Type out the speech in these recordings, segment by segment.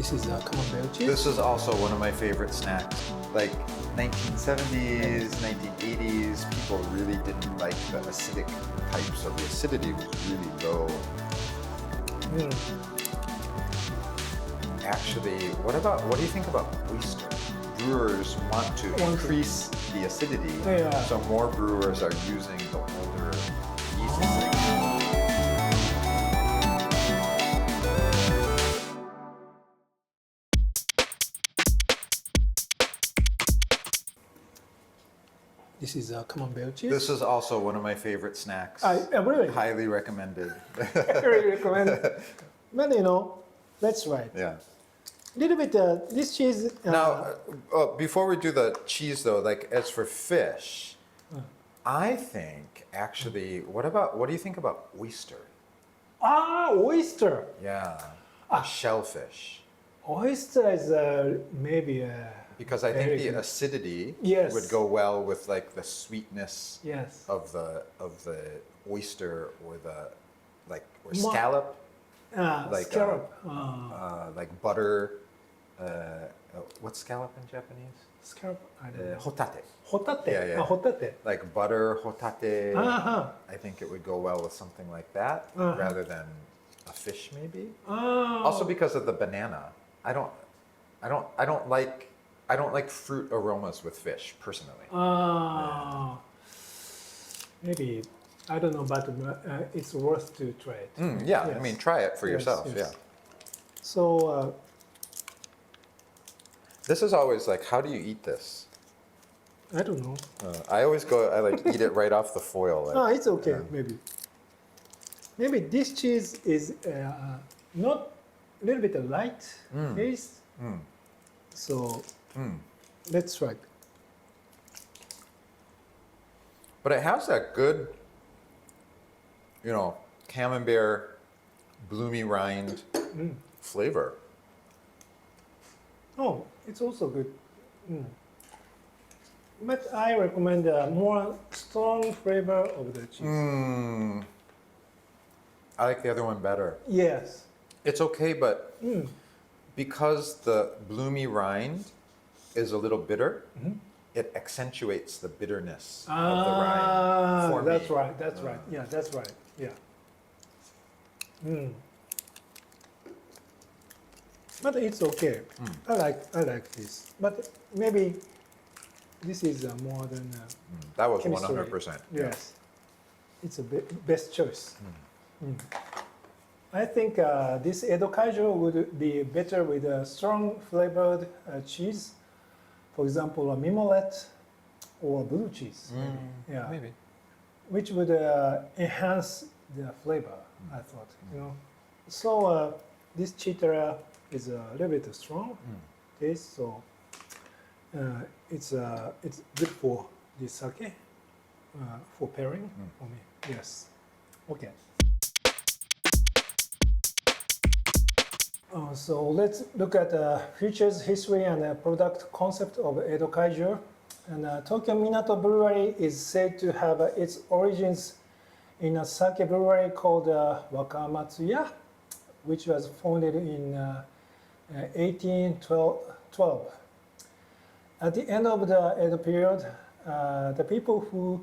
This is Kaman Bear cheese. This is also one of my favorite snacks. Like 1970s, 1980s, people really didn't like the acidic type, so the acidity was really low. Actually, what do you think about oyster? Brewers want to increase the acidity, so more brewers are using the older yeast. This is Kaman Bear cheese. This is also one of my favorite snacks. Really? Highly recommended. I really recommend it. But that's right. Yeah. Little bit this cheese. Now, before we do the cheese though, like as for fish, I think actually, what do you think about oyster? Oyster. Yeah, shellfish. Oyster is maybe Because I think very the good. acidity Yes. would go well with like the sweetness yes. of the oyster or scallop, like, scallop. like butter. What's scallop in Japanese? Scallop. I don't know. Hotate. Hotate. Yeah. Hotate. Like butter, hotate. Uh-huh. I think it would go well with something like that rather than a fish maybe. Oh. Also because of the banana. I don't like fruit aromas with fish personally. Maybe I don't know, but it's worth to try it. Yeah, Yes. I mean try it for yourself. yes. Yeah. So This is always like, how do you eat this? I don't know. I always I like eat it right off the foil. Like, It's okay. Maybe this cheese is not a little bit light taste. So let's try. But it has that good, camembert, bloomy rind flavor. Oh, it's also good. But I recommend a more strong flavor of the cheese. I like the other one better. Yes. It's okay, but because the bloomy rind is a little bitter, it accentuates the bitterness of the rind for that's me. right. That's right. Yeah, that's right. Yeah. But it's okay. I like this. But maybe this is more than That was chemistry. 100%. Yes. It's a best choice. I think this Edo Kaijo would be better with a strong flavored cheese. For example, a mimolette or blue cheese. Yeah. Maybe. Which would enhance the flavor, I thought. So this chitara is a little bit strong taste, so it's good for this sake for pairing for me. Yes. Okay. So let's look at the features, history, and product concept of Edo Kaijo. And Tokyo Minato Brewery is said to have its origins in a sake brewery called Wakamatsuya, which was founded in 1812. At the end of the Edo period, the people who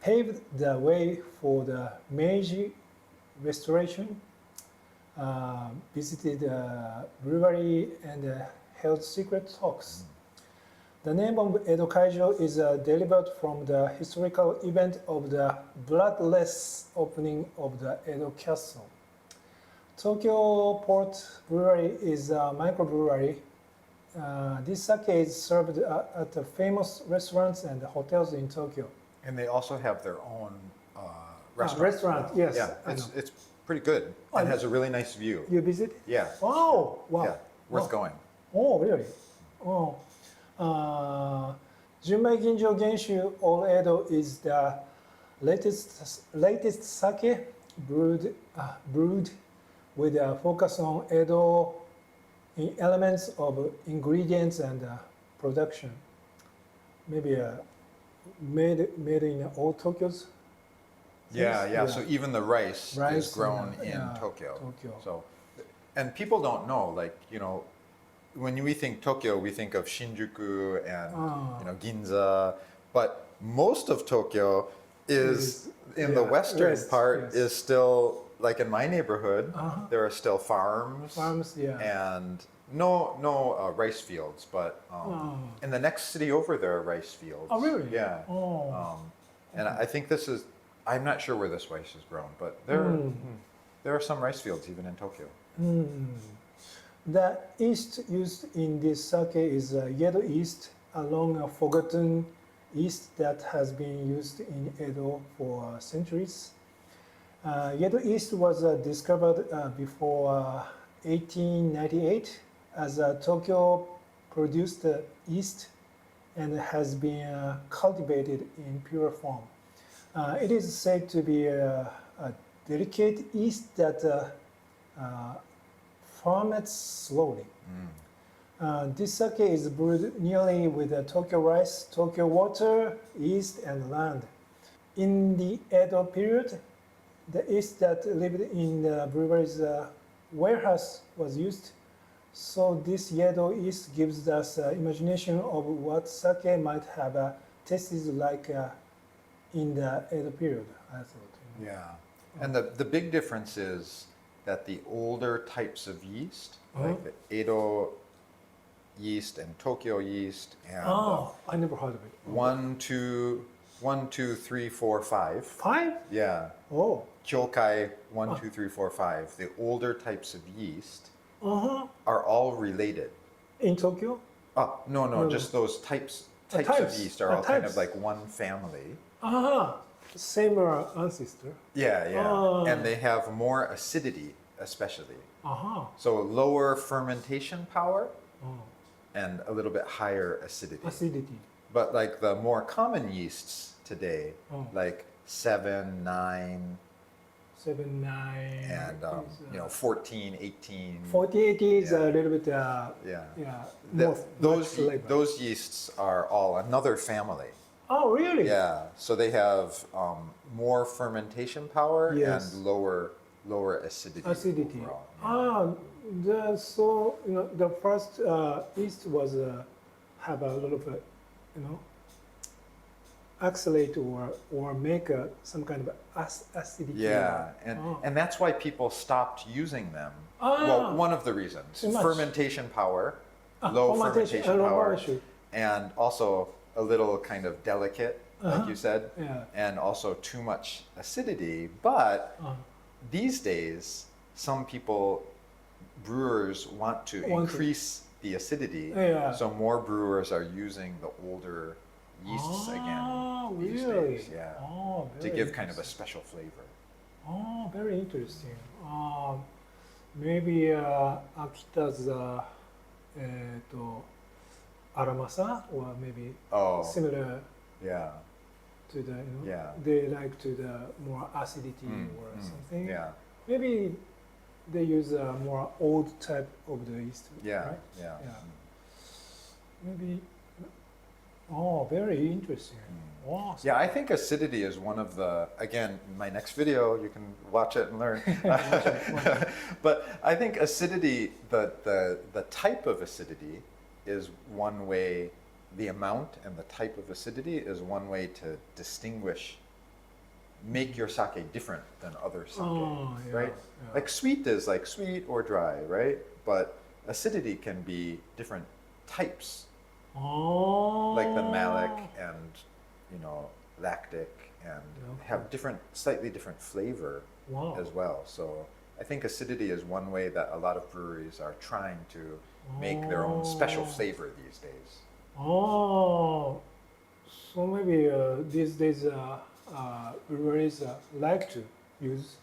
paved the way for the Meiji Restoration visited the brewery and held secret talks. The name of Edo Kaijo is derived from the historical event of the bloodless opening of the Edo Castle. Tokyo Port Brewery is a microbrewery. This sake is served at the famous restaurants and hotels in Tokyo. And they also have their own restaurant. Yes. Yeah, it's pretty good. It has a really nice view. You visit? Yeah. Oh, wow. Yeah, worth going. Oh, really? Oh. Junmai Ginjo Genshu All Edo is the latest sake brewed with a focus on Edo in elements of ingredients and production. Maybe made in old Tokyo's. Yeah. So even the rice is Rice, grown yeah, in Tokyo. Tokyo. So and people don't know, like, you know, when we think Tokyo, we think of Shinjuku and you know, Ginza, but most of Tokyo is in the western part is still, like in my neighborhood, there are still farms, and no rice fields, but in the next city over there are rice fields. Oh, really? Yeah. And I think this is, I'm not sure where this rice is grown, but there are some rice fields even in Tokyo. The yeast used in this sake is Yedo yeast, a long forgotten yeast that has been used in Edo for centuries. Yedo yeast was discovered before 1898 as Tokyo produced yeast and has been cultivated in pure form. It is said to be a delicate yeast that ferments slowly. This sake is brewed nearly with Tokyo rice, Tokyo water, yeast, and land. In the Edo period, the yeast that lived in the brewery's warehouse was used. So this Yedo yeast gives us imagination of what sake might have tasted like in the Edo period, I thought. Yeah. And the big difference is that the older types of yeast, like the Edo yeast and Tokyo yeast, and I never heard of it. 1, 2, 3, 4, 5. 5? Yeah. Oh. Kyokai 1, 2, 3, 4, 5. The older types of yeast Uh-huh. are all related. In Tokyo? No, just those types of yeast are all kind of like one family. Same ancestor. Yeah. And they have more acidity, especially. So lower fermentation power and a little bit higher acidity. But like the more common yeasts today, like 7, 9, 7, 9, and you know, 14, 18. 48 is a little bit Those yeasts are all another family. Oh, really? Yeah. So they have more fermentation power and lower acidity. Overall. So you know, the first yeast was have a lot of accelerate or make some kind of acidity. Yeah, and that's why people stopped using them. Well, one of the reasons: fermentation power, low fermentation power, and also a little kind of delicate, like you said, and also too much acidity. But these days, some brewers want to increase the acidity, so more brewers are using the older yeasts again these days, to give kind of a special flavor. Oh, very interesting. Maybe Akita's Aramasa, or maybe similar to the, they like to the more acidity or something. Yeah. Maybe they use a more old type of the yeast, right? Yeah. Maybe. Oh, very interesting. Wow. Yeah, I think acidity is one of the, again, in my next video, you can watch it and learn. But I think acidity, the type of acidity is one way, the amount and the type of acidity is one way to make your sake different than other sake, right? Like sweet is like sweet or dry, right? But acidity can be different types. Like the malic and, you know, lactic, and have slightly different flavor as well. So I think acidity is one way that a lot of breweries are trying to make their own special flavor these days. So maybe these days breweries like to use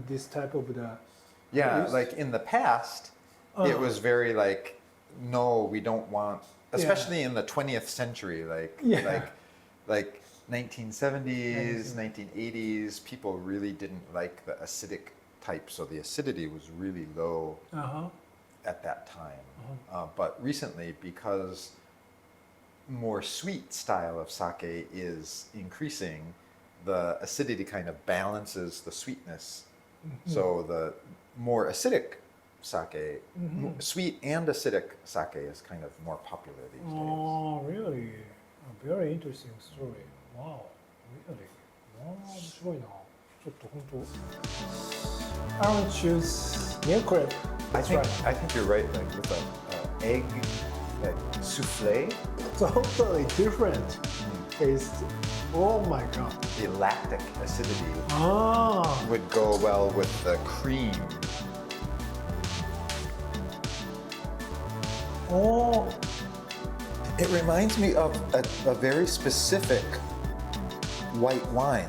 this type of the yeast? Like in the past, it was very like, no, we don't want, especially in the 20th century, like 1970s, 1980s, people really didn't like the acidic type, so the acidity was really low at that time. But recently, because more sweet style of sake is increasing, the acidity kind of balances the sweetness. So the more acidic sake, sweet and acidic sake is kind of more popular these days. Oh, really? A very interesting story. Wow, really? 面白いな。ちょっと本当。I would choose milk crepe. I think you're right. Like with an egg, like souffle. Totally different taste. Oh my god. The lactic acidity would go well with the cream. Oh, it reminds me of a very specific white wine.